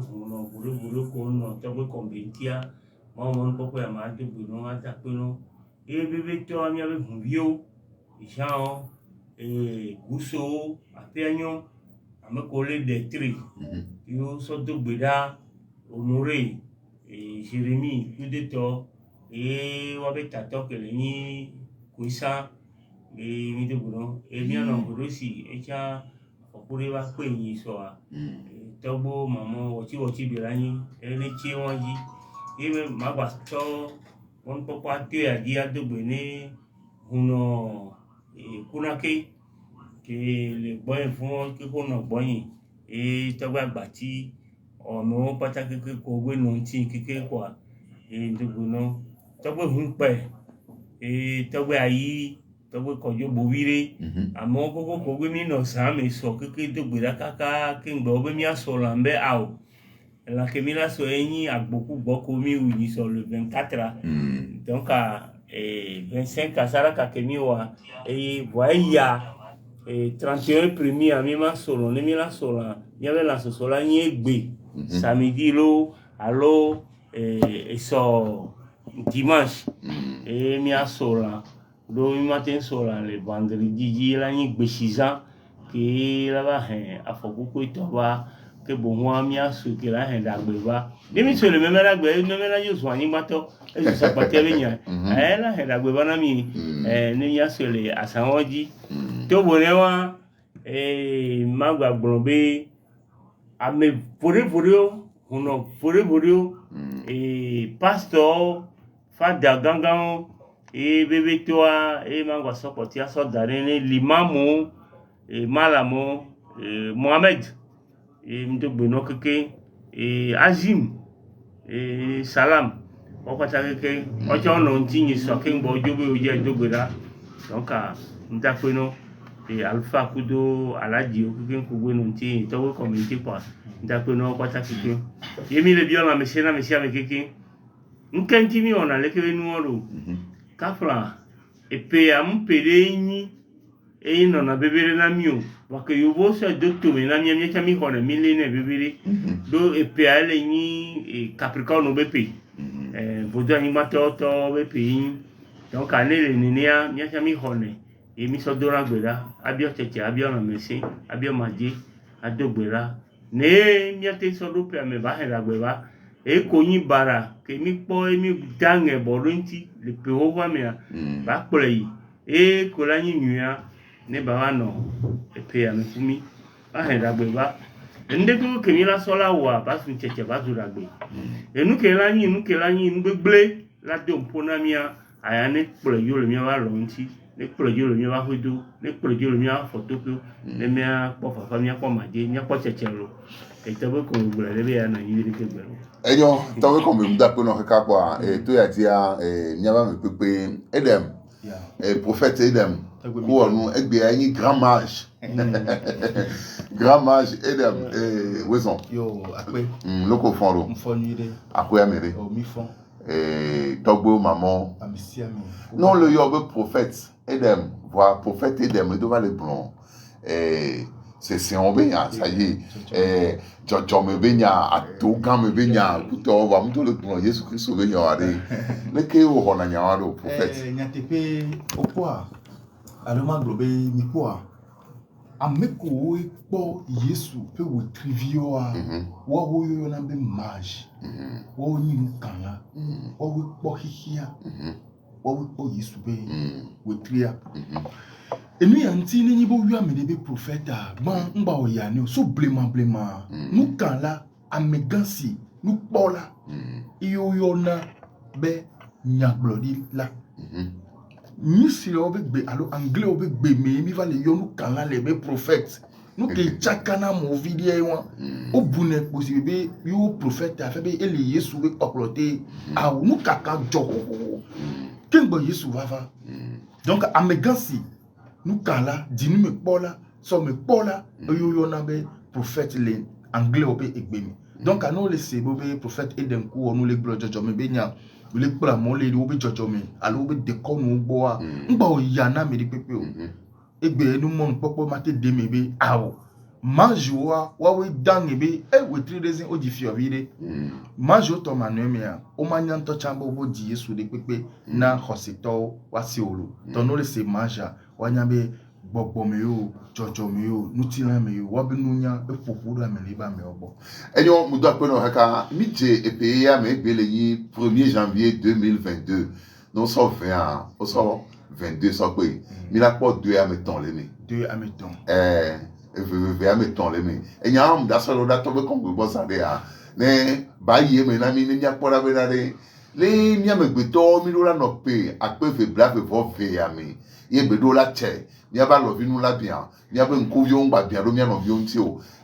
no buru ko no to ko kombentia mo mon popo ya ma de bu no ata pe no e bebe to ami ave hunvio Jean Gousso apeanyo ame kole de tri yo so do gbeda Honoré Jérémie Kudeto wabe tato kele ni kuisa mi de buno mi ono burosi echa okure ba pe yin so a togbo mamo woti birani ene chi won yi ebe magba to won popo ate adi adogbe ni huno kunake ke le gboyin fún ki ko no gboyin togbo agba ti ono pataki ko gbe no ti keke kwa nduguno togbo hunpe togbo ayi togbo kojo bowire amo ko gbe mi no sa me so keke dogbe da kaka ke ngbo be mi aso lambe awo la que mi la so yin agboku gboko mi wi so le 24 donc 25 kasara ka ke mi wa voya 31 premier a mi ma solo ni mi la sola ya ve la sola yin egbe samedi lo alo so dimanche mi a sola do mi matin sola le vendredi ji la yin gbe 6 ans ke la ba afokuko to ba ke bo wa mi asu ke la hen dagbe ba ni mi so le me la gbe no me la yo so anyi mato e so pa te be nya la hen dagbe ba na mi ni ya so le asanwoji to bo ne wa ma gba gbon be ame fore uno fore pastor fada gangan bebe to a ma gba support ya so dare ni limamu malamo Mohamed mdogbe no keke Azim Salam o pata keke ojo no ntinyi so ke ngbo ojobe oje dogbera donc nda pe no Alpha Kudo Alaji o keke nkugbe no ntinyi to we community kwa nda pe no pata keke yemi le bio na mesiana mesia me keke nkenti mi ona lekere nu oro kafra epe am pere yin no na bebere na miu wake yobo se doctor me na mi chami ko na milene bebere do epe ale ni Capricorn no bepe bodo ni mato to bepe yin donc anele ni nia mi chami ko ne mi so dora gbera abio cheche abio na mesi abio maje adogbera ne mi ate so do pe me ba he la gbera ko yin bara ke mi po mi dange boronti le pe o wa me ba pole yi ko la yin nuya ne ba no epe ya mfumi ba he dagbe ba ndeko ke mi la sola wa ba sun cheche ba zu dagbe enu ke la yin gbegble la do mpona mia aya ne pole yo le mi wa lo nti ne pole yo le mi wa hodo ne pole yo le mi wa fotoko ne mi a po fafa mi a po maje mi a po cheche lo e to ko gbere le be ya na yin ke gbere eyo to ko mi da pe no ka kwa to ya ti a mi ba me pepe edem prophète edem ko onu egbe ayin grand mage edem weson yo akwe loko fonro mfonire akwe amere o mi fon togbo maman amisia mi non le yo be prophète edem voir prophète edem do va le blond c'est on benya ça y est jojo me benya atoga me benya kuto wa mto le blond Yesu Christ benya wade le ke wo hona nya wado prophète nyatepe opoa aloma globe mi poa ameko po Yesu pe wo trivio a wo wo yo na be mage wo ni nkala wo po hihia wo po Yesu be wo tria enu ya nti ni bo wi amede be propheta gba ngba o ya ni so blema nu kala amegansi nu pola iyo na be nyaglodi la ni si o be gbe alo anglais o be gbe mi va le yo nu kala le be prophète nu ke chakana mo video won o bune ko si be yo propheta fe be ele Yesu be koklote a nu kaka joko kengbo Yesu va donc amegansi nous kala dinu me pola so me pola yo na be prophète le anglais o be egbemi donc ano le se bo be prophète edem ku onu le gbro jojo me be nya le kpra mo le o be jojo me alo be de ko nu gbo a ngba o ya na me di pepe o egbe enu mo popo mate de me be awo Majua, we dang be, we 3 days in Ojifio. Majo to manemia, o manyan to chambo bo di yesu de pepe na hospital wasiolu. To no le se maja, wanyabe bobomeo, jojomeo, nutilameo, wabenunya, e fofuda me liba me obo. Enyo, nous doit prendre haka, midje et payer à me beleyi 1er janvier 2022. Non, ça 20, on sort 22, ça quoi. Mais la porte 2 à me temps les 2 à me temps. À me temps les mais. Et y'a un d'assaut là, tombe comme vous bossez à ne bailler mais n'a mis n'y a pas la venade. Les n'y a me beto, mi la no pe, à peu fait brave vos fait à me. Y'a bedo la tche, n'y a pas le vinu la bien, n'y a pas un couillon, bah bien, l'homme y a non vion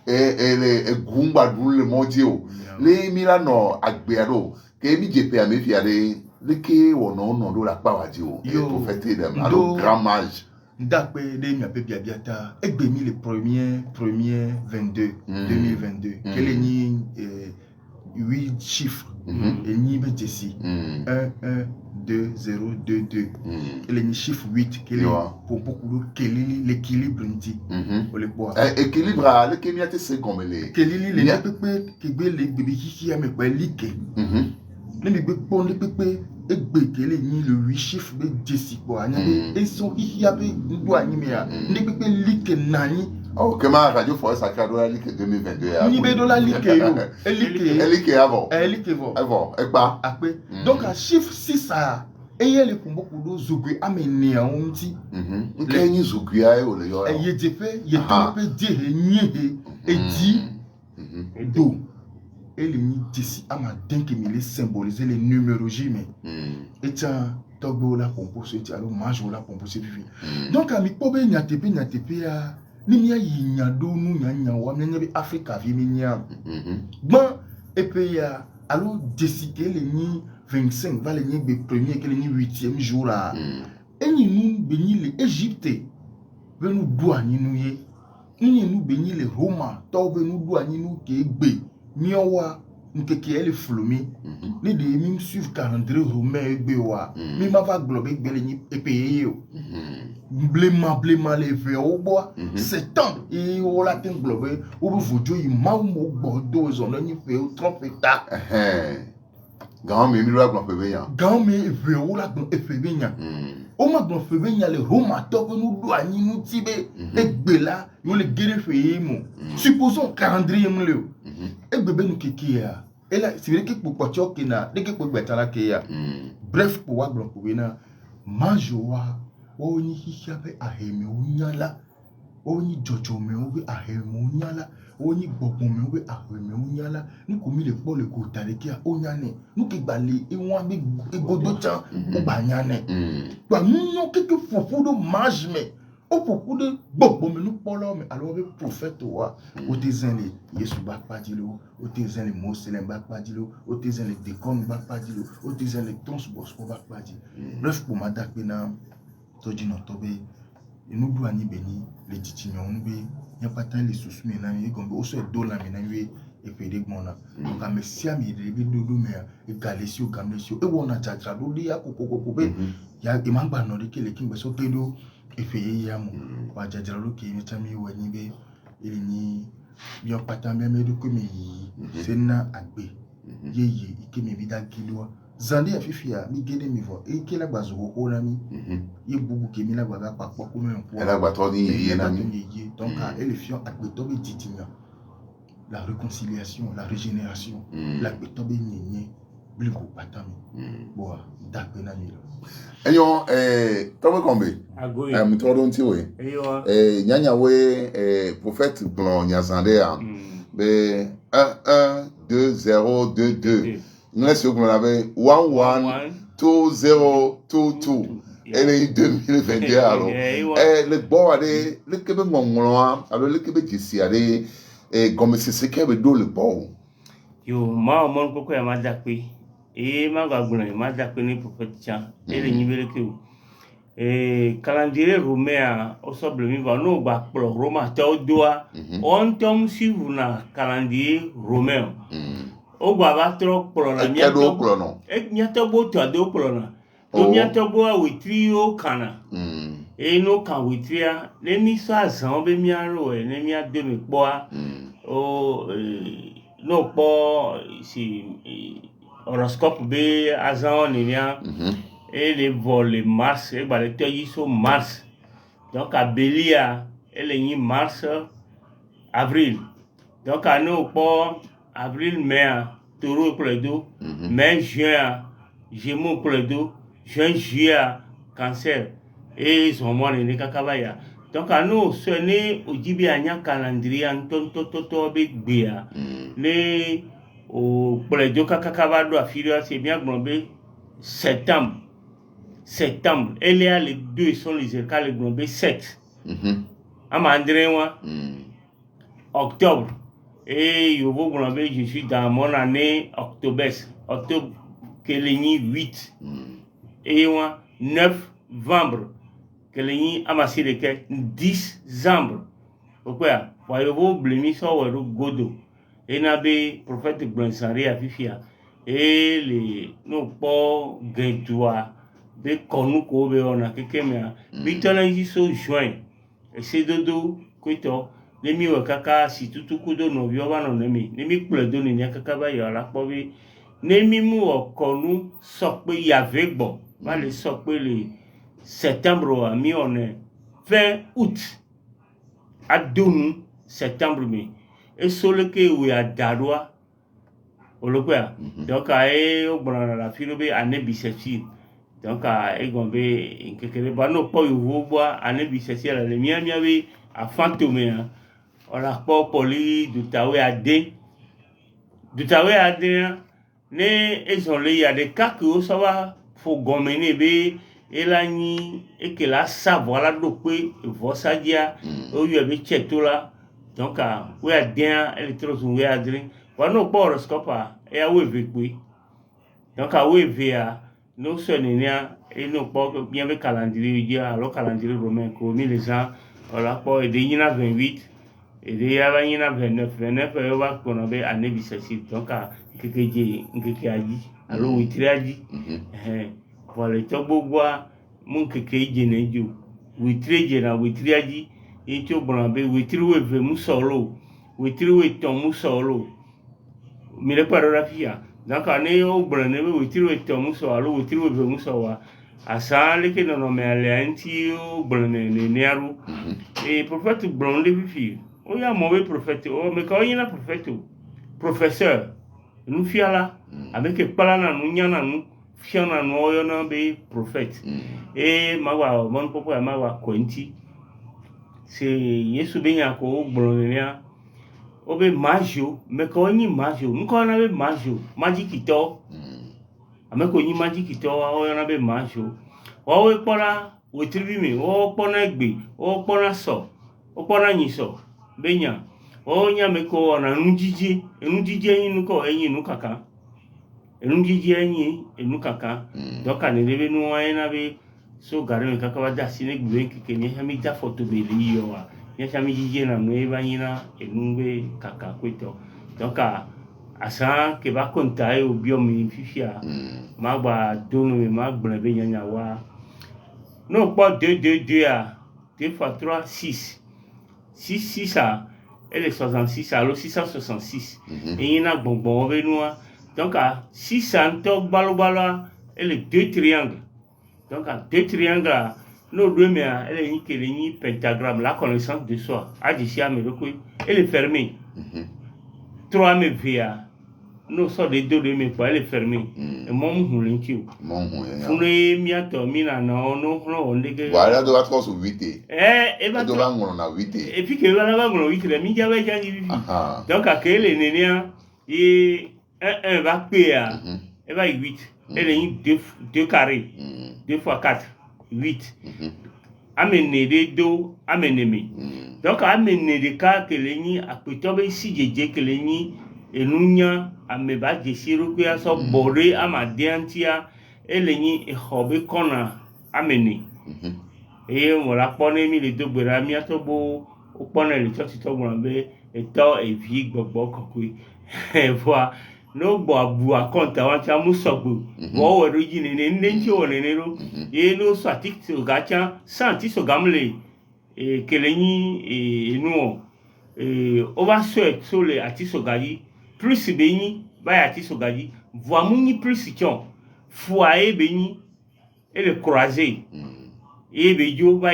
et les goumba le mondio. Les milano agbeado, que mi jepe à me fiare. Les qui ont la power du prophète dem, alors grand mage. D'après les mia bébé biata, et béni le premier 22 2022. Quel est ni 8 chiffres et ni bêtisi 1 1 2 0 2 2. Quel est ni chiffre 8 quel est pour beaucoup l'équilibre ndi pour le bois. Équilibre à l'équilibre à tes secondes les. Quel est les pépé qui les bébés qui a me pas liqué. Les bébés pour les pépé et béquelé ni le 8 chiffres de Jessica. Et son iabé douane mea. Les bébés liqué nani. Oh, comment radio forêt sacrée doit liqué 2022. Ni bé dola liqué yo. Elle liqué avant. Elle liqué avant. Avant, et pas. Après. Donc à chiffre 6 ça. Et il est pour beaucoup de zougui amené à un petit. Les ni zougui a eu le yo. Et il est fait, il est tout dire ni et dit do. Et les nids d'ici à ma dingue qui me symboliser les numérologies mais et tiens togo la composé tu alors majo la composé vivi donc à mi pobe nyatepe a ni nya yinya do nu nya wa nya bi Africa vi mi nya bon et puis ya alors décider les nids 25 va les nids be premier que les nids 8e jour là et ni nous béni les Égypte ve nous douani nous ye ni nous béni les Romains to ve nous douani nous ke gbe Miowa, nkeke elle floumi, les deux mêmes suivent calendrier romain et bewa, mais ma va glober beleni et payer yo. Bléma les verres au bois, c'est temps, et au latin globé, ou vous jouez mammo bordeaux, on a ni fait au trompeta. Grand mais miro la pebeya. Grand mais verre la pebeya. Au ma dans pebeya les romateurs nous douani nous tibé, et bela, yo le guerre fait mo. Supposons calendrier m'le. Et bébé nous qui a et là c'est vrai que pour quoi tu as dès que pour betala qui a bref pour wa blanc pour bena majoa oni hiabe aheme unyala oni jojo me obe aheme unyala oni bobo me obe aheme unyala nous comme le pour le côté qui a onyane nous qui balé et on be godo chan o banyane ba nous quelque fofo de mage mais au beaucoup de bon mais nous parlons mais alors le prophète wa au désin les Yesu ba pas dilo au désin les musulmans ba pas dilo au désin les décon ba pas dilo au désin les transbosco ba pas dilo bref pour m'attaquer na to di no tobe et nous doit ni béni les titignon nous be y a pas tant les sous mais na y gombe au so do la mais na y et puis des mona donc à messia mi de dodo mais et galesio gamesio et wona tchatra do dia kokoko be ya imamba no de kele kimbe so pedo et puis yamu wa jajalo ki ni chami wani be ili ni yo patambe me do komi senna agbe yeye ikeme bida kidwa zandi afifia mi gede mi vo e kila bazo ko na mi ye bubu ke mi la gba pa po ko me po elle a gba ni yeye na mi donc elle fion agbe to be titinga la réconciliation la régénération la gbe to be nyenye bliko patami bo dakbe na mi Eyo tomo kombe mutoro nti we nyanya we prophète blanc nyazande a be 1 1 2 0 2 2 nlesi ogun la be 1 1 2 0 2 2 ele 2022 alors le bon ade le kebe ngongolo alors le kebe jisi ade comme c'est kebe do le bon yo ma mon koko ya madakwe ma ga gbon ma dakwe ni prophète chan ele nyibele ke calendrier romain o soble mi va no ba pro Roma to doa on tom suivre na calendrier romain o gba ba tro pro na mi to no e mi to bo to do pro na to mi to bo we trio kana et no kan wetria ne mi so azan be mi aro e ne mi ade mi po a o no po si horoscope be azan ni ya et les vols mars et ba le toyi so mars donc à Bélia elle est mars avril donc à nous po avril mai taureau pour les deux mai juin gémeaux pour les deux juin juillet cancer et son mois ne kakabaya donc à nous ce n'est au dibi anya calendrier en toto be gbea ne au pour les deux kakaba do afiro c'est bien globé septembre et là les deux sont les écarts globés 7 amandrewa octobre et yo vous globé je suis dans mon année octobre keleni 8 et 9 novembre keleni amasire ke 10 zambre pourquoi voyez-vous blemi so wero godo et na be prophète Blansari afifia et les no po gedwa be konu ko be ona kekemia bitona yiso juin et c'est dodo kwito le mi wa kaka si tutu kudo no bioba no nemi nemi pledo ni kaka ba yo la po bi nemi mu okonu so pe yave gbo ba le so pe le septembre a mi on est 20 août à donu septembre mi et solo que we a darwa olokwa donc a ogbona la filobe ane bisexuel donc a egombe nkekele ba no po yo boa ane bisexuel le miamia we a fantôme on a pas poli du tawe ade ne ezonle il y a des cas que ça va faut gomene be elani et que la savoir la dope vosa dia o yo be chetola donc we adien electros we adrin wa no po horoscope e a we vekwe donc we via no sonenia et no po bien be calendrier dia le calendrier romain ko mi les gens voilà po et de 28 et de yina 29 yo ba ko no be année bisexuel donc kekeje nkeke aji alo witri aji voilà to gbogbo mun kekeje na ju witri je na witri aji e to gbon be witri we ve mu solo witri we ton mu solo mi le parografia donc ane o gbon ne witri we ton mu solo witri we ve mu solo asa le ke no me ale anti o gbon ne aru e prophète gbon le fifi o ya mo we prophète o me ka yina prophète professeur nous fiala avec palana nous nyana nous fiana no yo na be prophète et mawa mon popo mawa kwenti c'est yesu benya ko gbonenia obe majo me ko ni majo nko na be majo magic to ameko ni magic to o yo na be majo o we pora we tribi mi o pona egbe o pona so o pona nyiso benya o nya me ko na nujije yin ko eyin nu kaka enujije eyin enu kaka doka ne lebe nu wa na be so gare me kaka wa da sine gbe keke ni ha mi ja photo be li yo wa ni ha mi jije na nu e ba yin na enu be kaka kwito doka asa ke ba konta e obi o mi fifia ma gba donu me ma gbon be nya wa no po 2 a 2 fois 3 6 a elle est 66 alors 666 et il a bonbon venua donc à 600 balobala elle est 2 triangles donc à 2 triangles nos deux mais elle est une pentagramme la connaissance de soi adisia me elle est fermée 3 me via no so de 2 me quoi elle est fermée et mon hulinki fune miato mina no ondege voilà do va sur 8 et ba do va ngona 8 et puis que va la ngona 8 le mi ja ba ja ni donc à quel nenia et un va paya et va 8 elle est 2 carrés 2 fois 4 8 amener de do amenemi donc amener de cas que le ni apotobe si jeje que le ni enunya ameba jesiru ku ya so bore amadiantia eleni ehobe kona ameni e mo la pone mi le dogbera mi atobo o pone le church to mo be eto evi gbogbo kokui e voi no bo abu akonta wan cha musogbu wo wo ro yi ne nchi wo ne ro ye no so atikso ga cha santi so gamle kelenyi enu o va so le atiso gayi plus beyin ba atiso gayi voamuni plus chon foyer beyin et le croiser et bejo ba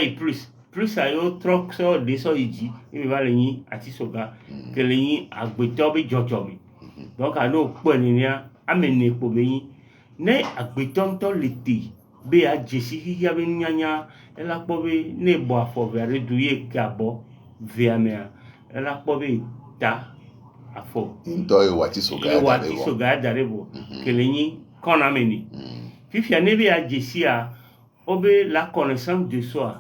plus ayo troc so de so iji e ba le yin atiso ga kelenyi agbeto be jojo mi donc ano po ni ni amene po beyin ne agbeto nto lete be a jesi hiya be nyanya ela po be ne bo afo vere duye kabo viamea ela po be ta afo Into e wati soga darebo kelenyi kona meni fifia ne be a jesi a obe la connaissance de soi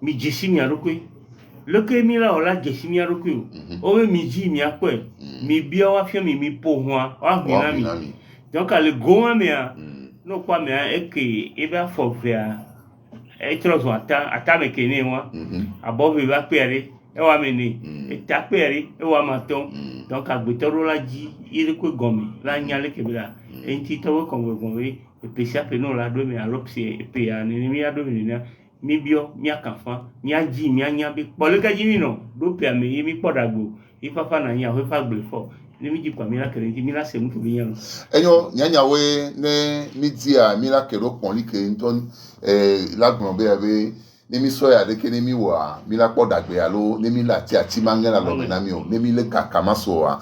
mi jesi mi arokwe loke mi la ola jesi mi arokwe obe mi ji mi akwe mi bia wa fia mi po hoa wa gbina mi donc le goma me a no kwa me a eke ebe afo via etros ata me kene wa above ba pere e wa meni eta pere e wa maton donc agbetoro la ji ire ko gomi la nyale ke bila enti tawo kongo gomi e pesia pe no la do me alopsie e pe ya ni mi ado mi na mi bio mi akafa mi aji mi anya bi poleka ji no do pe me mi podagbo ifafa na nya ho fa gbe fo ni mi ji kwa mi la kere mi la se mu to bi yan enyo nyanya we ne media mi la kero pon li ke nton la gbonbe ave ni mi so ya de ke ni mi wa mi la podagbe alo ni mi la ti ati mangela lo na mi o ni mi le kakama so wa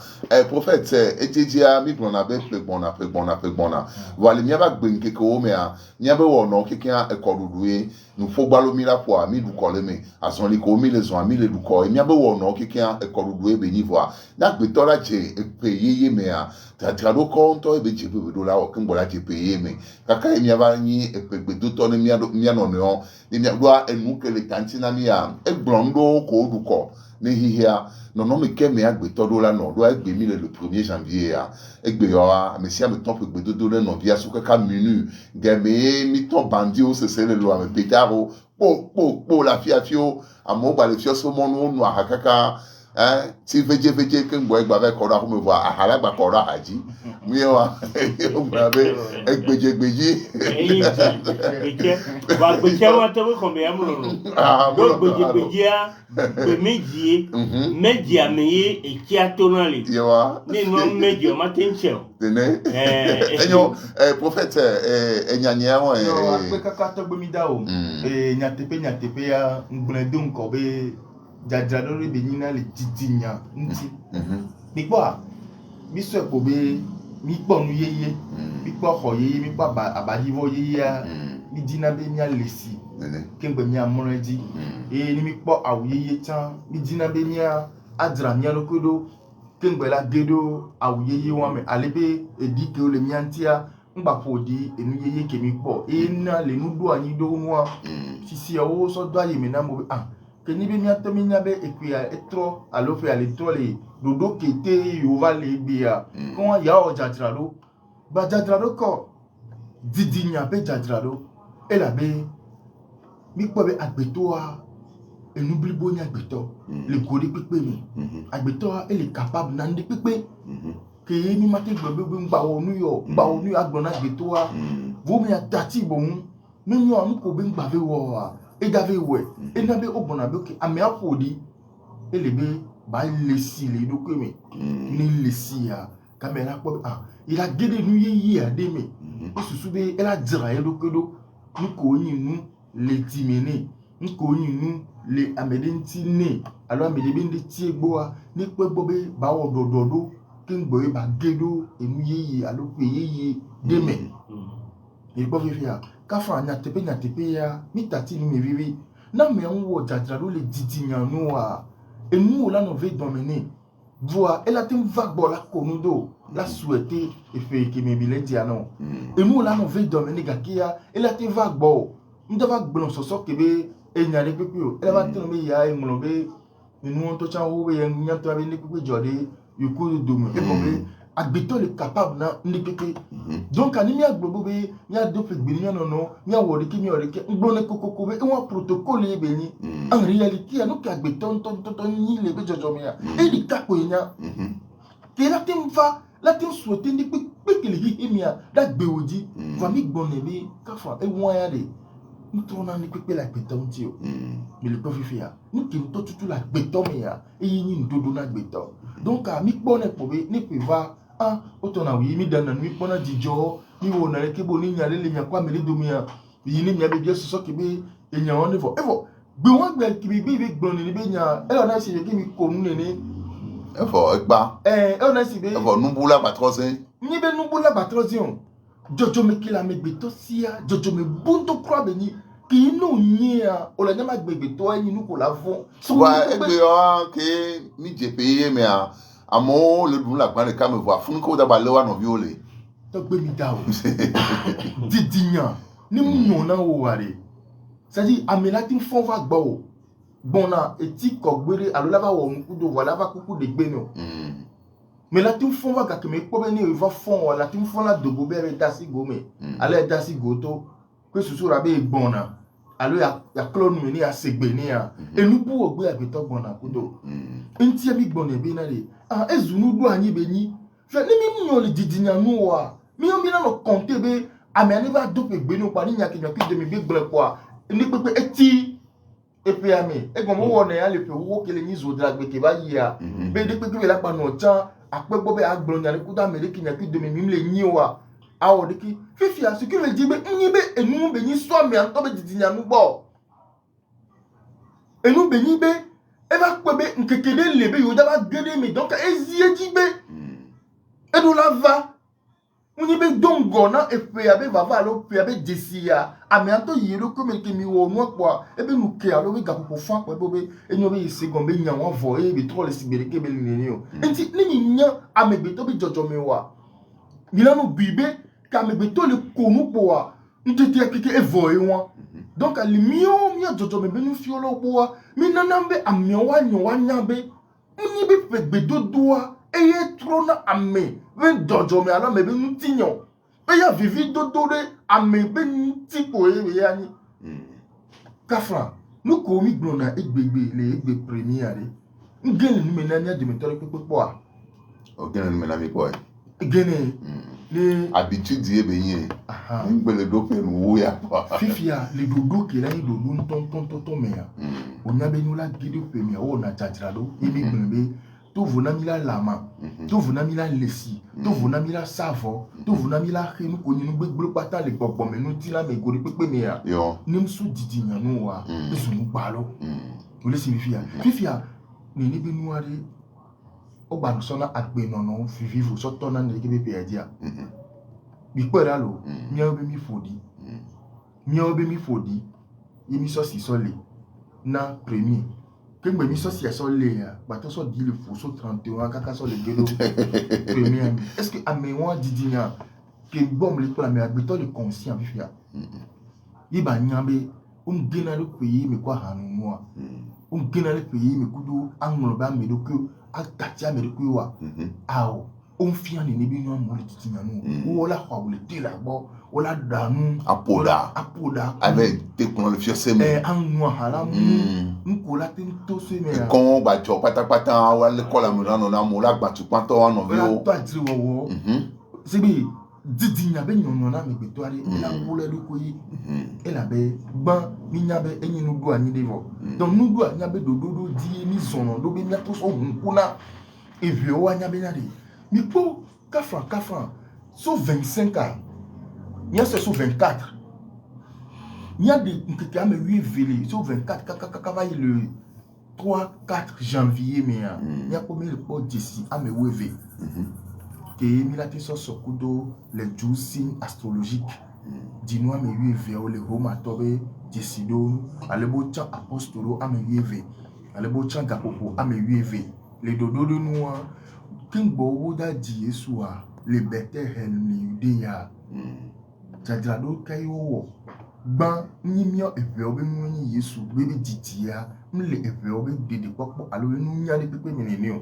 prophet ejejia mi gbona be pe gbona wale mi aba gbe nke ko me a mi aba wo no keke ekoruduwe nu fogbalo mi la po a mi du ko le mi ason li ko mi le zon mi le du ko mi aba wo no keke ekoruduwe be ni vo na gbe to la je pe yeye me a tratado ko nto e be je pe do la o kin bola je pe yeye me kaka mi aba yin e pe gbe do to ni mi no no ni mi do enu kele tantina mi a e blondo ko du ko ni hihia non me ke me agbe to do la no do agbe mi le 1er janvier a egbe yo a me sia me ton pe gbe do le no via so ka menu ge me mi ton bandi o se le lo a me petaro po la fiafio amo ba le fio so mo no akaka ti veje ke ngbo egba be ko ra ko me vo ahala gba ko ra aji mi wa o gba be egbeje ba gbeje wa to ko me amulo do gbeje a be meji ameye e ki atonale ni no meji o ma tenche tene enyo prophet enyanya won no ape kaka to gbe mi da o nyatepe ya ngbon dun ko be jajado le benina le titinya nti mi po a mi so epo be mi po nu yeye mi po ho yeye mi pa abadivo yeye mi dina be mi alesi kengbe mi amoreji ni mi po awu yeye tan mi dina be mi adra mi alokodo kengbe la gedo awu yeye won me alebe edike o le mi antia ngba fodi enu yeye ke mi po na le nu do anyi do nwa sisi owo so do aye mi na mo que ni be mi atomina be equia etro alofe aletrole dodo kete yova le bia kon ya o jadrado ba jadrado ko didinya be jadrado e la be mi po be agbeto a enublibo ni agbeto le kori pepe mi agbeto a ele capable na ndi pepe ke mi mate gbegbe ngba onu yo agbona agbeto a vo mi atati bon mi yo anu ko be ngba ve wo a e dave we e na be ogbona be ke ame afodi elebe ba lesi le do ke mi ni lesi ya kamera po il a gede nu yi ade mi osusu be ela dira e do ke do nko yin nu le timene nko yin nu le amedenti ne alo amede be ndi ti egbo a ni pe gbo be ba wo dododo ke ngbo e ba gedo enu yi alo pe yi de me il bo vivia ka fa nyatepe ya mitati ni mevivi na me nwo jadrado le didinya no a enu la no ve dominer voa ela tem vague la konudo la souhaiter e fe ke me bile dia no enu la no ve dominer gakia ela tem vague bo ndava gbon so ke be enyare pepe o ela ba teno me ya enlo be enu to cha wo be enya to be ni pepe jode yuku do me e ko be agbeto le capable na ndikeke donc ani mi agbobo be mi ado fe gbe ni no mi awori ki mi ori ke ngbone kokoko be won protocole e be ni en réalité anu ka agbeto to ni le be jojo mi ya e di kapo enya ke la tem fa là tu souhaites ni que les himia da beoji va mi bonne bi kafa e won ya de nous tourna ni que la beton tio mais le prof fia nous qui tout la beton ya e yin dodo na beton donc a mi bonne pour ni pe va ah otona wi mi dana mi pona dijo ni wo na ke bo ni nyale le nyakwa me le domia yi ni nya be je so ke be e nya won fo gbe won gbe ki bi gbon ni be nya e lo na se ke mi ko nu ni efo egba o na si be efo nubula patrosin ni be nubula patrosin jojo me kila me gbe to sia jojo me bunto kra be ni ki nu nya o la nyama gbe to yin nu ko la fo wa egbe o ke mi jepe me a amo le dun la gba ka me voir fun ko da ba le wa no viole to gbe mi da o didiyan ni mu na wo ware c'est-à-dire amelatin fon va gba o bona eti kogbere alola va wo mukudo voilà va kuku de gbe no mais la tin fon va ka ke me ko be ni va fon la tin fon la dogo be dasi gome ale dasi goto que ce soit be gbona alo ya clone me ni a segbe ni a enu bu ogbe abeto gbona kudo enti abi gbona be na de ah ezunu du anyi be ni fe ni mi nyo le didinya nu wa mi o mi na no compter be amani va do pe gbe no pa ni nya ke de mi be gble kwa ni pepe eti epe ami e gon mo wo na ya le pe wo kele ni zo dra gbe ke ba yi a be de pepe la pa no chan ape gbo be agbon nya le ku da me ki nya ki de mi le nyi wa awo de ki fifi a ce que veut dire be nyi be enu be nyi so mi an to be didinya nu bo enu be nyi be e ba pe be nkekede le be yo da ba gede mi donc ezie ji be e do la va Muni be dongo na epe abe vava lo pe abe desia ame anto yiro ko me ke mi wo no kwa ebe nu ke alo be gapo fa kwa be enyo be segon be nya won vo e be tro le sibere ke be ni o enti ni mi nya ame be to be jojo mi wa mi la no bibe ka me be to le konu po wa ntete akeke e vo e won donc ali mio jojo me be nu fi olo po wa mi nanambe amio wa nyo wa nya be muni be pe be dodoa eye trona ame ve dojo me ala me be ntinyo be ya vivi dodore ame be ntipo e ya ni kafra nu ko mi gbona egbegbe le egbe premier re ngene nu me na nya de me tore pepo a o gene nu me na mi po gene le habitude e be yin ngbele do pe nu wo ya fifia le dodo ke la dodo ton me ya onya be nu la gidi premier o na jajira do ibi gbebe to vona mila lama to vona mila lesi to vona mila savo to vona mila khinu ko nyinu gbegbe pata le gbogbo me nu ti la me gori pepe me ya nim su didi nyanu wa ezunu gbalo o le fifia ni bi nuare o gba so na agbe nono vivo so to na ne ke be pe adia bi pera lo mi o be mi fodi yemi so si so le na premier Kengbe mi so si so le ya ba to so di le fo so 31 kaka so le gelo premier est-ce que amewa didinya ke bom le pour la me agbeto le conscient fifia yi ba nyambe gena le pays me kwa hanu mo gena le pays me kudu anglo ba me do ko akatia me do ko wa awo fia ni bi no mo le didinya no wo la kwa le de la bo wo la danu apoda avec technologie seme anwa hala nkola tin to se me ya kon gba jo patapata wa le kola mo na mo la gba tu panto wa no bi o to atiri wo se bi didinya be nyono na me beto ari la wole lu ko yi e la be gban mi nya be enyi nu do ani devo donc nu do anya be do di mi zono do be nya to so hunkuna e vi o anya be nya de mi po kafra so 25 ans nya se so 24 il y a des qui a 8 villes sur 24 le 3-4 janvier mais il y a combien de potes d'ici à me weve que il a été sur kudo les 12 signes astrologiques dis-nous me weve le Roma tobe décido alebo cha apostolo a me weve alebo cha gapopo a me weve les dodo de nous kimbo woda di Yesua le Bethel ni Judea jadrado kayo ban ni mio epe obe ni Yesu bebe ditia mle epe obe dede popo alo nu nya de pepe menene o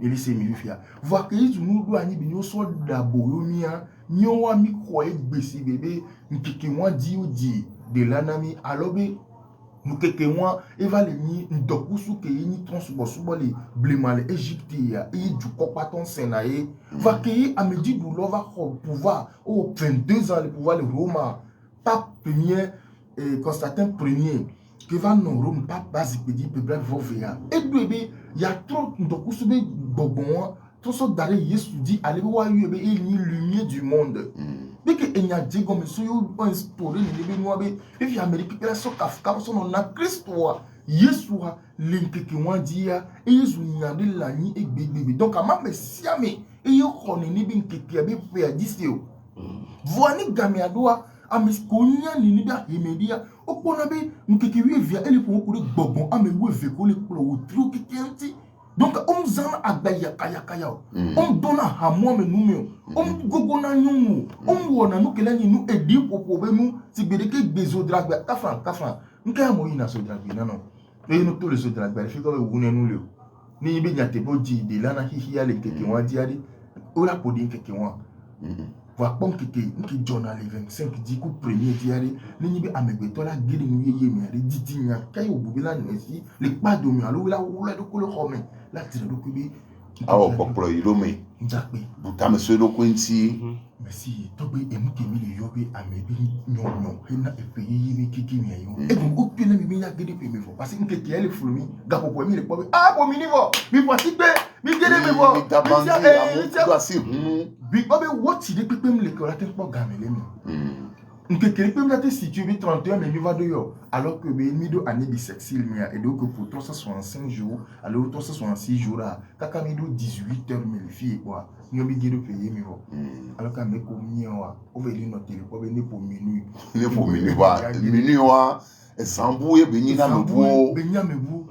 ele se mi fia voir que Yesu nu do ani bi ni o so dabo yo mia ni o wa mi ko e gbesi bebe nkiki won di o di de lanami alo be nous que moi il va les ni ndokusu que ni transbosubo les blémal Égypte et du copaton senae va que à midi du va pouvoir au 22 ans le pouvoir le Roma pape premier Constantin premier qui va non Rome pape basique dit peuple vovea et bébé il y a trop ndokusu be bobon tout ça d'aller Yesu dit allez voir il ni lumière du monde. Mais que il y a dit comme si vous instaurez les bénois et puis Amérique que la so kafka so na Christ wa Yesu wa link que moi dit et Yesu n'y a de la ni et bébé donc à ma messiame et yo connaît ni bin que qui a be fait disio voani game adoa amiskonya ni bia imedia okona be nkeke wi via ele pour ko de gbogbo ame we ve ko le pro tru kikenti. Donc, on zana agaya kaya kaya. On donne à moi mais nous on gogo na nyumu. On wona nous kela ni nous edi popo be nous si bereke bezo dragbe kafan. Nka mo ina so dragbe na no. E no to le so dragbe fi ko be wune nu le. Ni be nyate bo di de la na hihi ale keke wa di ade. Ora podi keke wa. Wa pon keke nki journal 25 di ku premier di ade. Ni be amegbe to la gidi mu yeye mi ade di nya kai obubi la no si le pa do mi alo la wo la do ko le home. La tire do kubi awo popolo irome njakpe butame so kwenti merci tobe emu kemi le yobe amebi nyonyo hena epeyi yimi kiki mi ayo e go opile mi nya gede pe mi fo parce que nkeke ele fulumi gapo po mi le po po mi nivo mi po ti gbe mi gede mi fo mi tabanzi amu kwasi bi obe woti de pepe mi le ko la te po gamele mi nkeke pe mi la te situé 31 mais mi va de yo alors que mi do année bisexuel mi et donc pour 365 jours alors 366 jours là kaka mi do 18 heures mi le fi quoi ni obi gede payer mi fo alors que me ko mi wa o ve li no tele ko be ne pour minuit wa zambu e benyina mebu benya mebu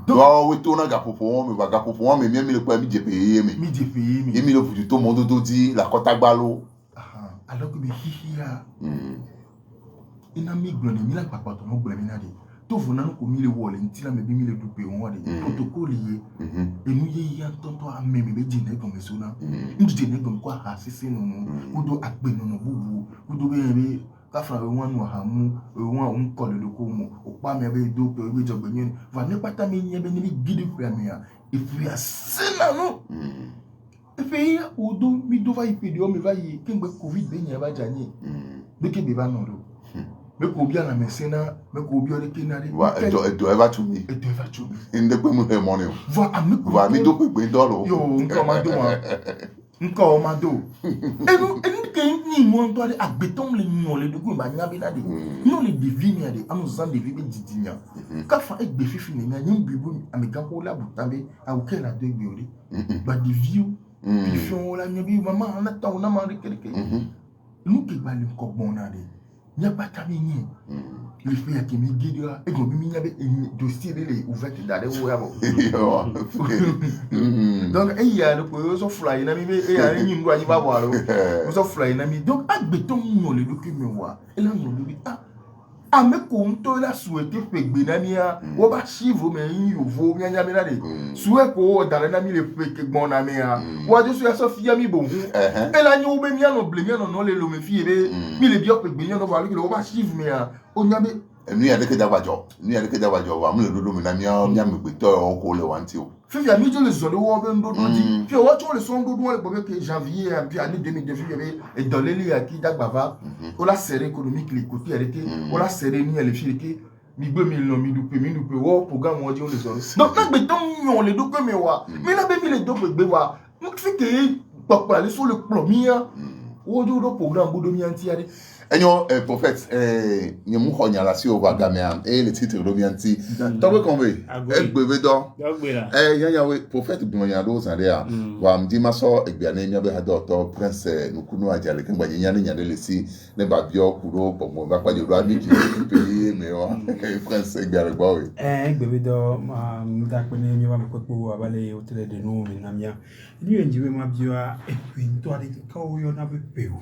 do we to na gapopo me ba gapopo me mi le pa mi je payer mi mi le futu to mondo do di la kota gbalo alors que me hihia ina mi glone mi la papa to mo glone na de to vona no ko mi le wole ntila me bi mi le dupe won de protocole ye enu ye ya tonto ame me be jine ko me so na ndije ne ko kwa ha sisi no udo agbe no bubu udo be ka fra we wan wa ha mu wan on ko le ko mu o pa me be do pe be jogbe yin va ne pata mi yin be ni gidi fra me ya if we are sinner no efe ya udo mi do va ipedio me va yi kengbe covid be yin ba jani be ke be ba no do me ko bia na mesena me ko bia le kenari wa edo ever to me inde pe mu he money va amiku va mi do pe dolo yo nko ma do enu ke ni mo to ale agbeton le nyon le dugu ba nya bi na de no le divine ade anu zan de bi didinya ka fa egbe fifi ni na nyim bibu ameka ko la butambe a o ke la de gbe ori ba di view bi fon la nya bi mama na ta na ma de keke nu ke ba le ko bon na de nya ba ta mi ni le fait ya ke mi gidi wa e go mi nya be dossier le ouvert dale wo ya bo donc e ya le ko so fly na mi be e ya ni ndo anyi ba bo aro so fly na mi donc agbeton mo le document wa e la no bi ame ko nto la souhaiter pegbe na mi a wo ba chivo me yin yo vo mi anya mi na de souhait ko dale na mi le peke gbon na mi a wa je so ya so fi mi bon e la nyu be mi a no ble mi no le lo me fi be mi le bi o pegbe yin no va lo ba chivo mi a o nya be enu ya de ke dagbajo wa mu le dodo mi na mi a mi agbe to o ko le wanti o fifi ami je le zo le wo be ndodo di fi o wa to le so ndodo wo le bo be ke janvier puis année 2002 be e dans le li aki dagbava o la serre économique les côtés arrêté o la serre ni le fi ke mi gbe mi lo mi dupe wo programme wo di o le so donc na gbe ton yon le do me wa mi la be mi le do gbe wa mo fi ke papa le so le plomia o do programme bo do mi anti ade enyo prophète ni mu ho nyala si o ba gamia le titre do mi anti to be kon be egbe do yanya we prophète bi nya do san dia wa mdi maso egbe na nya be ha do to prince nukunu ajale kin gbaje nya nya le si ne ba bio kuro pomo ba pa de do ami ji pe me o prince egbe re gba we egbe do ma mda pe ne mi ba ko po abale o tele de no mi na mia ni enjiwe ma bio a to ade ka o yo na be pe o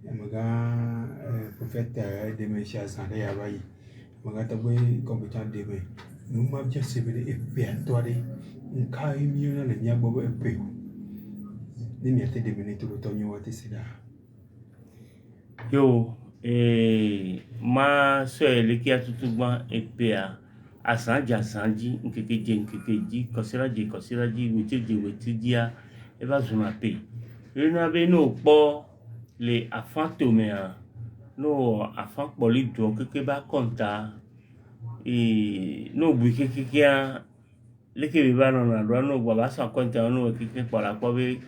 maga prophète de Messia sande ya bayi maga tabwe compétent de me nous m'a bien sebele et toi de nkai mi na le nya bobo e pe ni mi ate de me to to nyo ate sida yo ma so elekia tutugba epea asanji nkekeji kosiraji wetidia eba zuma pe ena be no po le afanto me no afan poli do keke ba konta no bu keke leke be ba no no baba sa konta no keke pola po be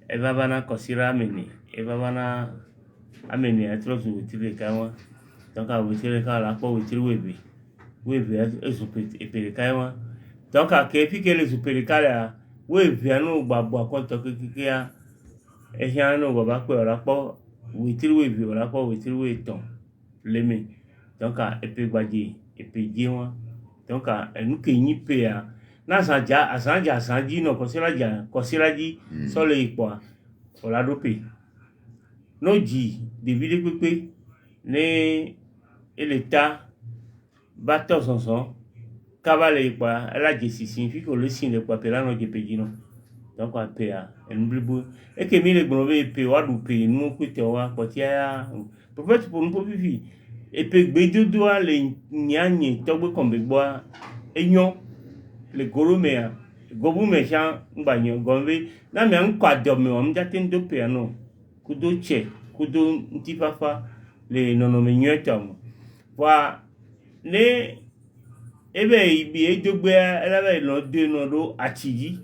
eba bana kosira ameni eba bana ameni atros wetire kawa donc a wetire ka la po wetire webe ezupete epere kawa donc a ke fi ke le zupere kala webe anu gbagbo konta keke ya ehia no baba pe ora po wetire webe ora po wetire we ton leme donc a epe gbaje epeje won donc a enu ke yin pe ya na asanji no kosiraji so le ipo olado pe no ji devide pepe ne eleta bato sonson kabale ipo la jesi signifie que le signe le po pe la no je peji no donc a pe a enblibu e ke mi le gbonbe pe wa du pe nu ku te wa potia peut-être pour nous vivi et pe gbedodo a le nyanye togbe kombe gbo enyo le goromea gobu mecha ngbanyo gombe na me nkwa dome o mjate ndope ano kudo che kudo ntifafa le nono menyetam wa ne ebe ibi ejogbe elebe no de no do achiji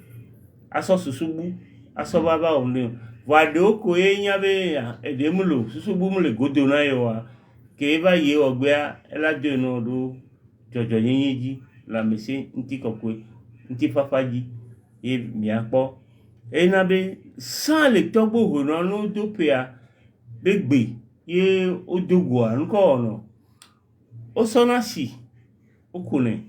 aso susubu aso baba onle wa do ko enya be edemulo susubu mu le godo na yo wa ke eba ye ogbe ela de no do jojo yinji la mesi ntikokwe ntifafaji e miapo ena be san le togbo hono no dopea begbe ye odogwa nko ono osonasi okune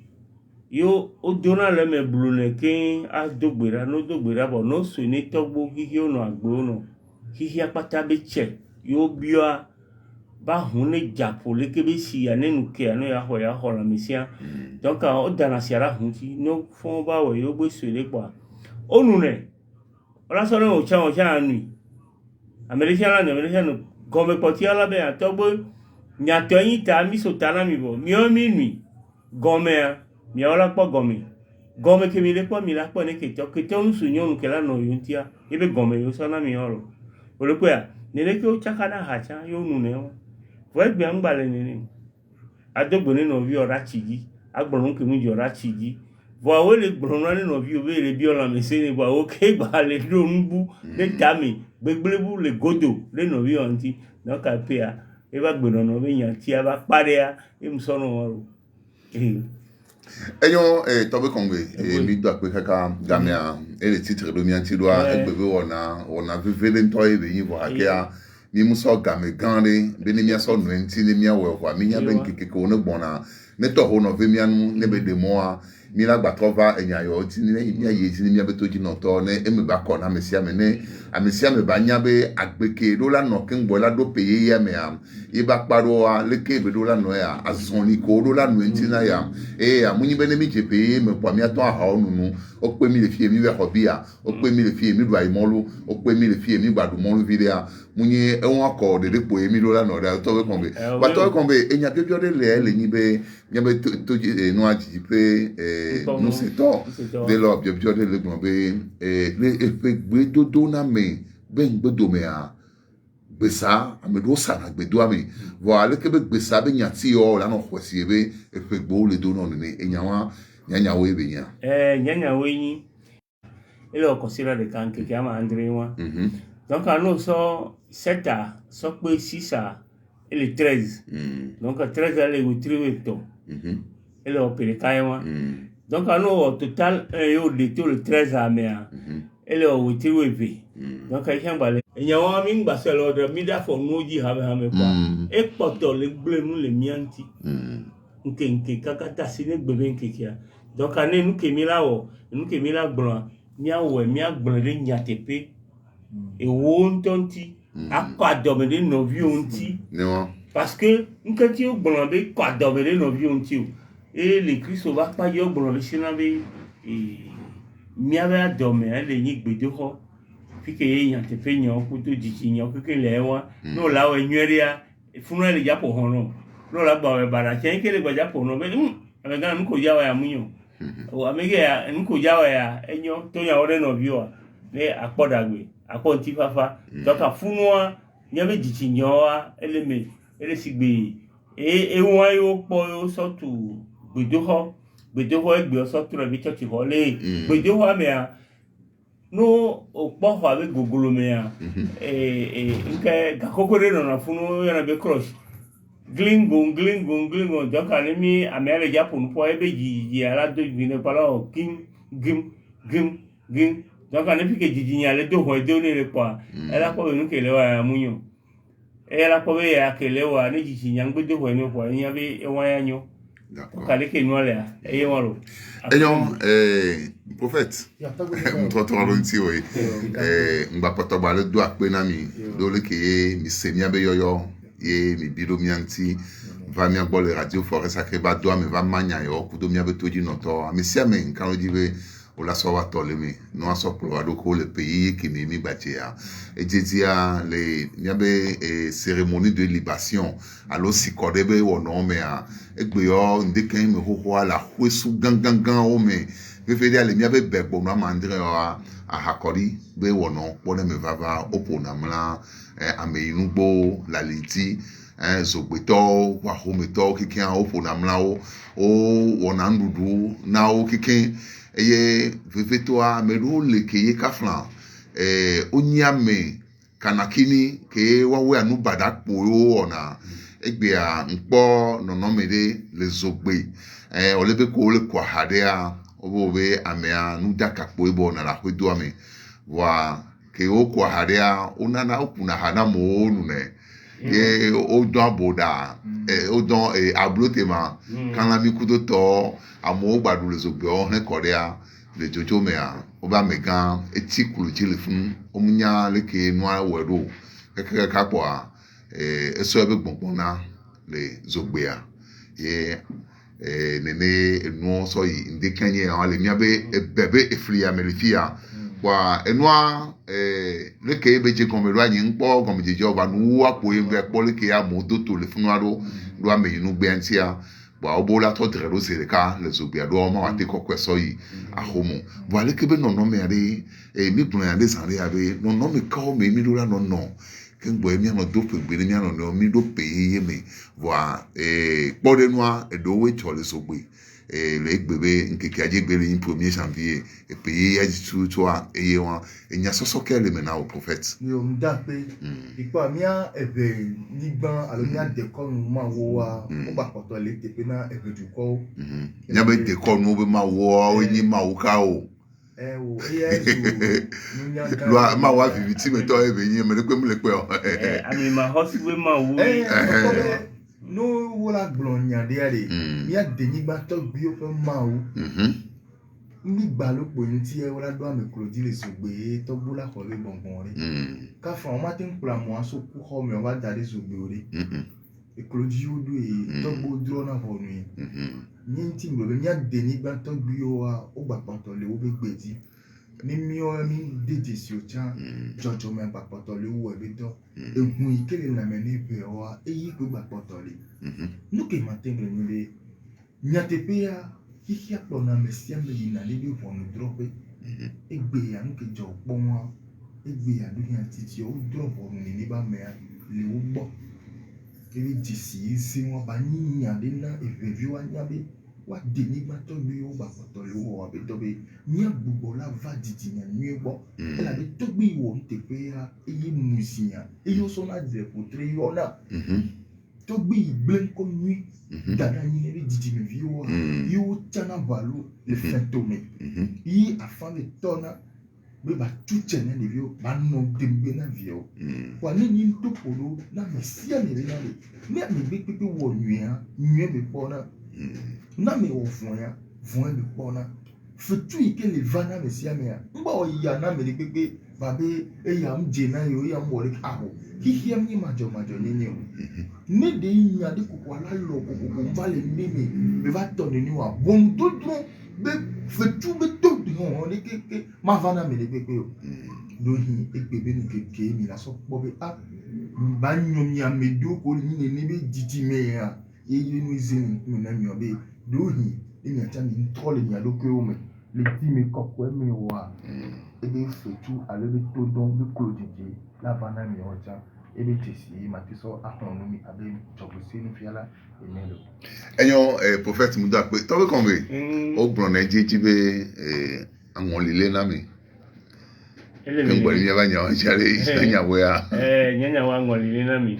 yo odona le me blune ke adogbera no dogbera bo no so ni togbo hihi ono agbo no hihi apata be che yo bia ba hune japo le ke be si ya nenu ke anu ya ho la mesia donc o dana siara hunti no fon ba we yo gbe sele pa onu ne ola so no o cha anu americano gome potia la be atogbo nyato yin ta mi so tana mi bo mi o mi nui gome mi ola po gome ke mi le po mi la po ne ke to nu sunyo nu ke la no yuntia ebe gome yo so na mi oro ole ko ya ne le ke o chakana ha cha yo nu ne o gbe ngbale ni adogbo ni no vi ora chiji agborun ke mu ji ora chiji bo awo le gborun ni no vi o be le bi ola me se ni bo awo ke gba le do nbu le tami gbegbebu le godo le no vi onti no ka pe a e ba gbono no be yan ti a ba pare a e mu so no oro Eyo tobe kongwe mi do akwe kaka gamia le titre do mi anti do egbebe ona vivele nto e be yin bo akia mi muso game gande be ni mi aso no enti ni mi awe kwa mi nya be nkeke ko no gbona ne to ho no ve mi anu ne be de mo a mi la gba trova enya yo ti ni mi aye ti ni mi be to ji no to ne e me ba ko na mesia me ne amesia me ba nya be agbeke do la no ken bo la do pe ye me am e ba paro a le ke be do la no ya azoni ko do la no enti na ya amunyi be ne mi je pe me po mi aton ha onunu o pe mi le fie mi we hobia o pe mi le fie mi do ai molu o pe mi le fie mi gbadu molu video munye e won ko de po mi do la no da to we konbe ba to we konbe enya ke de le yin be nya be to no aji pe nous c'est tort de l'objet de le konbe le pe do na me ben gbedo me a gbesa amedo sana gbedo ami voilà ke be gbesa be nyati o la no kwesi be efegbo le do no ni enyawa nyanyawo ebe nya nyanyawo yin ele o consider de kan ke ama andre wa donc anu so 7 so pe 6 ele 13 donc 13 ele witri to ele o pere kai wa donc anu au total yo de to le 13 a me a ele o witri we donc ai kan bale enyawo mi ngba se lo de mi da for noji ha me kwa e poto le gblenu le mianti nke kakata sine gbebe nkekia donc ane nu ke mi la gbron mi awo mi agbron le nyatepe e wo ntonti akwadome de novi onti parce que nkati o gbron be kwadome de novi onti et le Christ va pas yo gbron le sinabe mi ave adome le nyi gbedo ho fi ke ye nyatepe nyo kuto jiji nyo ke le wa no la we nyeria funua le japo hono no la ba bara chen kele gba japo no be amega nko jawa ya munyo o amege ya nko jawa ya enyo to ya ore no biwa ne akpodagbe akponti fafa doka funua nyabe jichinyoa eleme ele sigbe won yo po yo sotu gbedoho egbe sotu re bi church ho le gbedoho amea no okpo ho abe gogolo mea nke gakokore no na funu ya na be crush glingon doka ni mi amele japon po ebe ji ala do gbine pala o gim doka ni pike jiji nya le do ho de oni le po ela ko nu kele wa munyo ela ko be ya kele wa ni jiji nya ngbe do ho ni po nya be e wa yanyo d'accord ka le ke nu ale e woro eyon prophète mtoto alonti we ngba potogba le do ape na mi do le ke mi semia be yoyo ye mi bido mianti va mi agbo le radio forêt sacré ba do me va manya yo ku do mi abe toji no to mi sia me kan lo diwe o la so wa to le mi no aso pro ado ko le pays qui mi bache ya e jetia le mi abe cérémonie de libation alo si kodebe wo no me a egbe yo ndeke me ho ala hwesu gangan o me ve fe dia le mi abe begbo no mandre a hakori be wo no pone me vava opo na mla ameinugbo la liti zogbeto wa hometo kikan opo na mla o wona ndudu na o kikan eye veveto a meru le keye kaflan onyame kanakini ke wawe anu badakpo ona egbe a npo nonomede le zogbe olebe ko le kwa hadea obobe amea nudakakpo ebo na la hwedo ame wa ke o kwa hadea onana opuna hana mo nune ye odon aboda odon ablotema kana mi kudo to amo gbadu le zogbe o he korea le jojo me a oba megan eti kuluji le fun omunya leke no awedo keke kapo a eso ebe gbongbon na le zogbe a ye nene enu so yi ndekanye a le miabe bebe efli amelifia wa enwa leke beje komero anyi npo komje jova nu apo embe po leke ya modo to le funu aro lo amenu gbe antia wa obola to drero sereka le zobia do ma wa te kokweso yi ahomo wa leke be no me ari mi gbon ya de sanre abi no me ka o me mi do la no kengbo emi no do pe gbe mi no mi do pe ye me wa pode noa edo we chole sogbe le gbebe nkeke aje gbere in 1er janvier e pe ya jitu to a eye wa enya soso kele me na o prophet yo mda pe ipa mia ebe nigban alo mia de ko ma wo wa o ba poto le te pe na ebe du ko nya be de ko no be ma wo o ni ma wo ka o o ye lo ma wa viviti me to ebe yin me le pe o ami ma hospital ma wo no wala glonya de ale mia de nigba to bi o pe ma o nigba lo po yin ti e wala do ame klodi le sogbe to bola ko le bonbon re ka fa o ma tin pla mo aso ku ho me o ba dare sogbe ore e klodi o do e to bo dro na ho nu yin ti mo be mia de nigba to bi o wa o gba pato le o be gbe ti ni mi o mi deje si o cha jojo me gba pato le wo e be do egun ikele na me ni be o wa eyi ko gba pato le no ke ma tengle ni le nyatepe ya hihia kpɔ na mesia me yina le bi vɔnu drɔƒe egbe ya nuke dzɔ kpɔ wa egbe ya do ya titi o drɔ vɔnu ne ba me le wo gbɔ ebe disi ese wa ba nyinya de na evevi wa nya be wa de nigba tɔ bi wo ba kɔtɔ le wo wa be dɔ be nya gbogbo la va didi nya nyuie gbɔ ela be tɔgbi wo teƒe ya eye musia eye wosɔ na dze potre yɔ na tɔgbi gble ŋkɔ nyui dada yin le didi me vi wo yo tana valo le fentome yi afan le tona be ba tuche na le vi ba no dembe na vi o wa ni yin to polo na mesia ne le na le me be pepe wo nwia me pona na me wo fun ya me pona fetu ike le vana mesia me ya ngba o ya na me le pepe ba be e ya mje na yo ya mo re aho hihia mi majo ni o ne de yin ade kokwa la lo kokoko vale nimi be va tonne ni wa bon to be fetu be to di ho le keke ma vana me le pepe o dohi ekpebe nu keke mi la so kpobe a ba nyom ya medo ko ni ne be didi me ya e nu zin mi na mi obe dohi ni ata mi ntole mi alo ko me le ti mi kokko mi wa ebe fetu ale be to don be klodije la bana mi oja ebe tesi ma ti so ahonu mi abe jogose ni fiala emelo enyo prophet muda pe to be konbe o gbon na jeji be àwọn lile na mi ngbo ni ba nya o jare nya we a nya wa ngolile na mi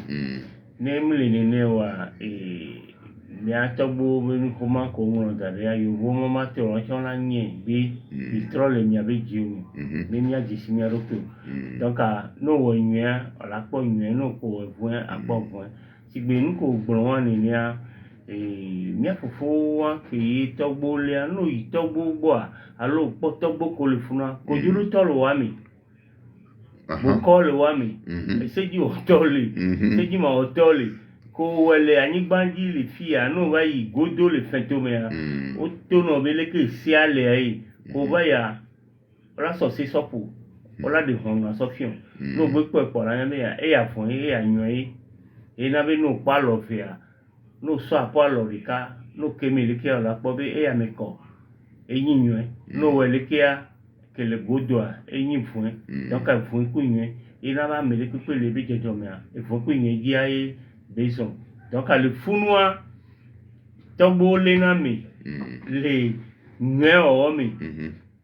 ne mle ne wa ni atogbo be ko ma ko won da ya yo wo mo ma te ron so na nye bi bitrole mi abe ji o ni mi aji si mi aropo donc no wo yin ola po yin no ko fun apo fun sigbe nu ko gbon won ni a mi afofo wa ki togbo le no itogbo gbo alo po togbo ko le funa ko juru to lo wa mi bo ko le wa mi seji o to le seji ma o to le ko wele anyigbanji le fia no wa yi godo le fentome a o to no be le ke si ale ai ko ba ya ra so se sopo ola de hon na so fion no gbe pepo ra yan ya e ya fun e ya yan e na be no pa lo fia no so apo lo rika no kemi le ke ola po be e ya me ko e yin yan no wele ke a ke le godo a e yin fun donc a fun ku yin e na ba me le pe le be jejo me a e fun ku yin ji ai beson donc le funwa togbo le na mi le nwe o mi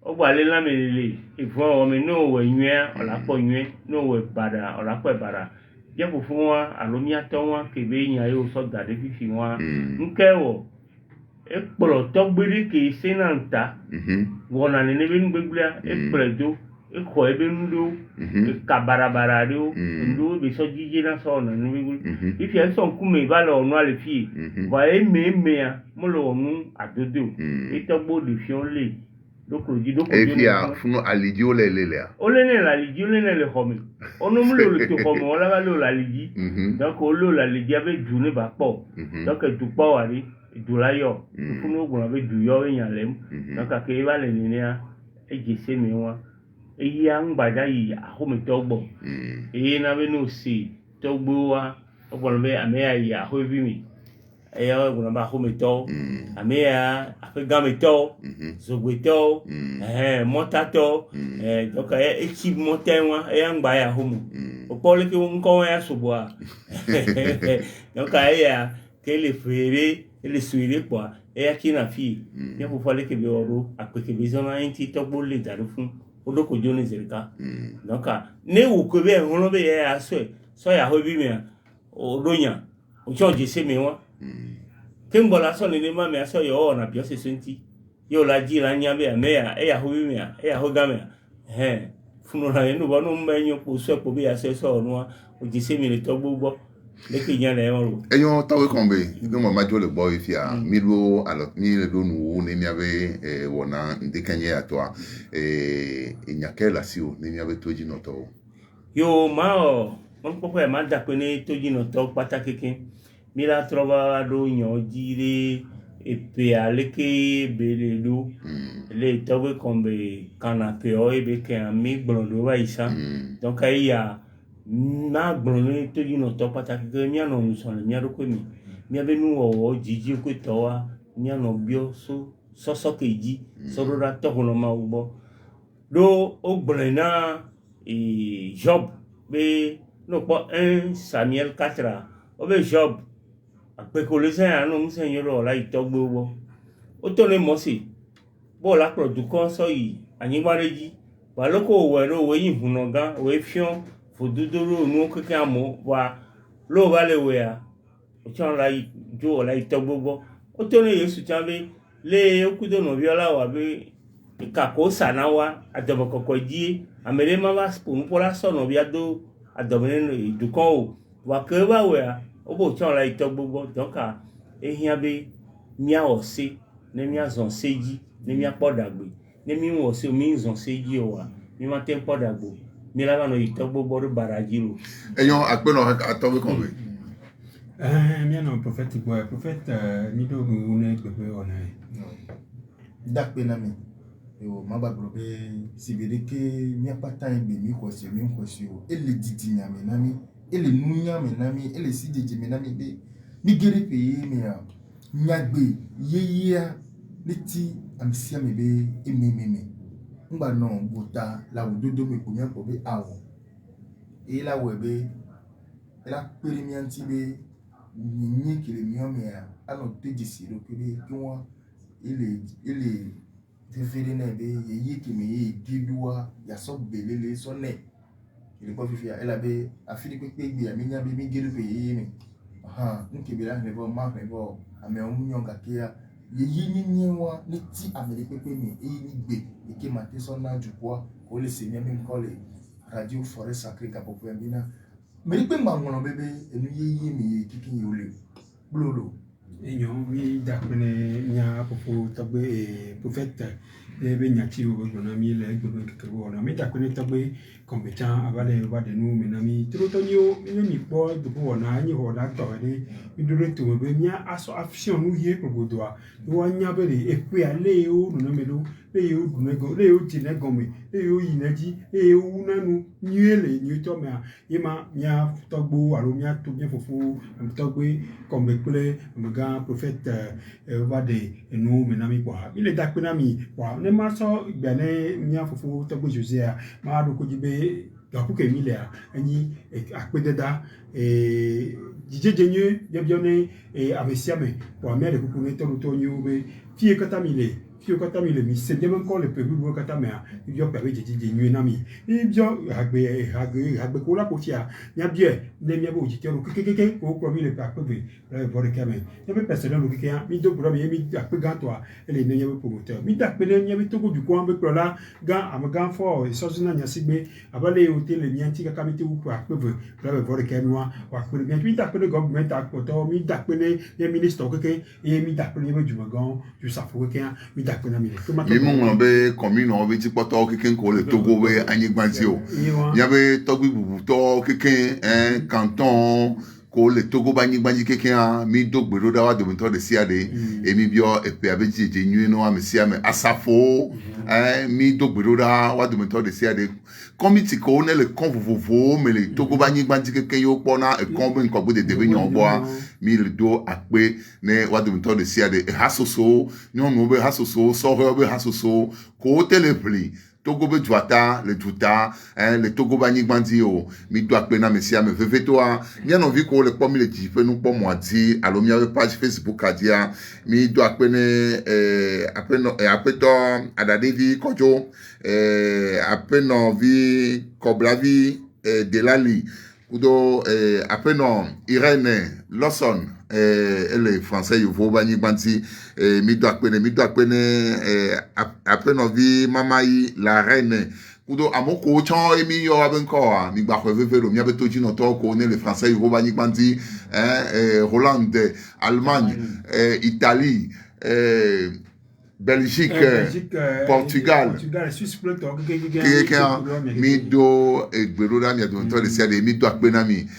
o gba le na mi le ifo o mi no we nwe ola po nwe no we bada ola po bada je ko funwa alomi atonwa ke be yan yo so gade fifi wa nke wo e poro togbiri ke senanta wona ne be ngbegula e predo e ko ebe ndo kabarabara do ndo be so jije na so na nwi if you so nkume ba lo onu ale fi wa e me a mo lo onu adodo e togbo de fi on le dokroji e fi a funu aliji o le o le ne la aliji o le ne le homi onu mo lo to ko mo la ba lo la aliji donc o lo la aliji ave du ne ba po donc du po wa ri du la yo funu ogun ave du yo yan le donc ke ba le ni a e je se mi wa eyi angbada yi ahome togbo na be no si togbo wa ogbo be ame ya aho bi mi ya ogbo ba ahome to ame ya afega me to zogbe to mota-to donc e chi motenwa angba ya homo opole ke nko ya sobo a donc ya ke le fere le suire kwa ya kina fi ya ko fale ke be oro apeke be zona enti togbo le daru fun odoko joni zerika donc ne wo ko be hono be ya so ya ho bi mi odonya o choje se mi won kimbo la so ni ma mi aso yo na bi o se senti yo la ji la nya be me ya ho bi mi ya ho ga me funu la enu bo no menyo po so po bi ya se so no o ji se mi le to gbogbo le ke yan le won ro enyo tawe kombe ndo ma jo le gbo ifi a mi lo alo ni le do nu ne mi ave wona ndikanye atwa inyake la si o ne mi ave toji no to yo ma o mon popo e ma da pe ni toji no to pataki kin mi la trova do yan jire epe aleke bele do le tawe kombe canapé o e be ke ami gblondo wa isa donc ya na gblondo toji no to pataki ke mi ano so le mi aroko mi ave nu o jiji ko to wa mi ano bio so keji so ra to hono ma ubo do o gbona Job be no po 1 Samuel 4 o be Job apekole se anu mu se yoro la itogbo wo o to le Mose bo la produ kon so yi anyigbareji wa loko we ro we yin hunoga we fion fodudoro nu keke amo wa lo ba le we a o chan la jo la itogbo wo o to le Yesu chambe le okudo no biola wa be ikako sanawa adobokoko ji amere mama spoon pola sono biado adomene dukon o wa ke ba we a obo chan la itogbo donc ehian be mia ose ne mia zon seji ne mia podagbe ne mi wo se mi zon seji o wa mi ma tem podagbo mi la ba no itogbo do barajiro enyo apeno atawe kombe mi no prophet boy prophet mi do mu ne pepe ona dakpe na mi yo maba globe sibere ke mi apata ebe mi kwesi o ele didi nyame nami ele nunya me nami ele sijeje me nami be mi gere pe me ya nyagbe yeya leti amsia me be emememe ngba no bota la ododo me ko mi apo be awo e la webe ela pere mi anti be ni kile mi o me ya ano teji siro ke be ki won ele tefere na be yeyi ki me ye gidua ya so belele so ne ile ko fifi ela be afiri pepe gbe ami nya be mi gere pe yeyi me nke be la nebo ma nebo ame o munyo ga ke ya yeyi ni wa ni ti amele pepe mi ni gbe ike ma te so na jukwa ko le se mi mi ko le radio forêt sacrée ka popo mbina me pe ma ngono bebe enu yeyi mi kikin yole blolo enyo mi dakpene nya popo tagbe prophète be nya ti o gbona mi le gbona keke wo na mi dakpene tagbe compétent abale ba de nu mi na mi trotonio mi po do po na anyi ho da to de mi do re to be nya aso action nu ye progodoa wo nya be le epe ale o nu na me lo le o du nego le o ti nego me le o yi na ji e o na nu nyele nyu to me yema nya tagbo aro nya to bien fofo tagbe comme pele mga prophète va de nu mi na mi kwa ile dakpena mi kwa ne ma so gbene nya fofo tagbo José ma do ko jibe gapuke milea ani akpededa jijejenye yebione avesiame pour amere kupune torutonyo be fie katamile mi se dem encore le peuple bo katamea ibyo pabe jijejenye nami ibyo hagbe ko la kofia nya bie ne mi abo jitero kekeke ko promi le pakbe le kame ne be personnel lo kekea mi do bro mi akpega to ele ne yebe promoteur mi dakpele mi be togo du ko ambe prola ga amagan for sozuna nya sigbe abale hotel le nyanti ka kamite u pour akpebe le vore kenwa wa akpele mi mi dakpele government akpoto mi dakpele le ministre keke e mi dakpele be jumagan ju safo kekea mi dakpele mi mi mo be commune o be ti poto keke ko le Togo be anyigbanti o ya be togbi bubu to keke canton ko le Togo ba nyigbanji keke mi dogbero da wa do mto de siade emi bio epe abeji je nyu no amesi ame asafo mi dogbero da wa do mto de siade committee ko ne le kon vovo me le Togo ba nyigbanji keke yo pona e kon be nko de debe nyon bo mi le do akpe ne wa do mto de siade e hasoso nyon no be hasoso so be hasoso ko telepli Togo be juata le juta le Togo ba nyigbanji o mi do akpe na mesi ame veve to a nya no vi ko le po mi le jipe nu po mo ati alo mi ave page Facebook adia mi do akpe ne apeto adade vi kojo apeno vi kobravi delali kudo apeno Irene Lawson ele français yo vo bani banti mi do akpene apeno vi mamai la reine kudo amoko chan emi yo abenko mi gba ko veve lo mi abeto jino to ko ne le français yo bani banti Hollande Allemagne Italie Belgique, Portugal, Suisse, mi do egberoda mi adon to de sia de mi do akpenami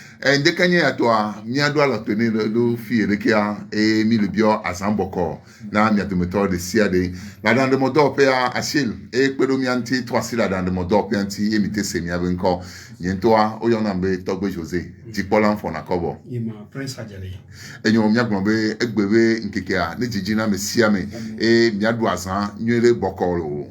ndekanye atwa mi ado ala tene lo fi erekia mi le bio azamboko na mi adon to de sia de la dans de modo pe asil ekpedo mi anti 3 sila dans de modo pe anti emite semi abenko yentoa oyona mbe togbe José jipola mfo na kobo ima prince ajale enyo mi agbon be egbebe nkekea ne jijina me sia me mi ado azan nyere bokolo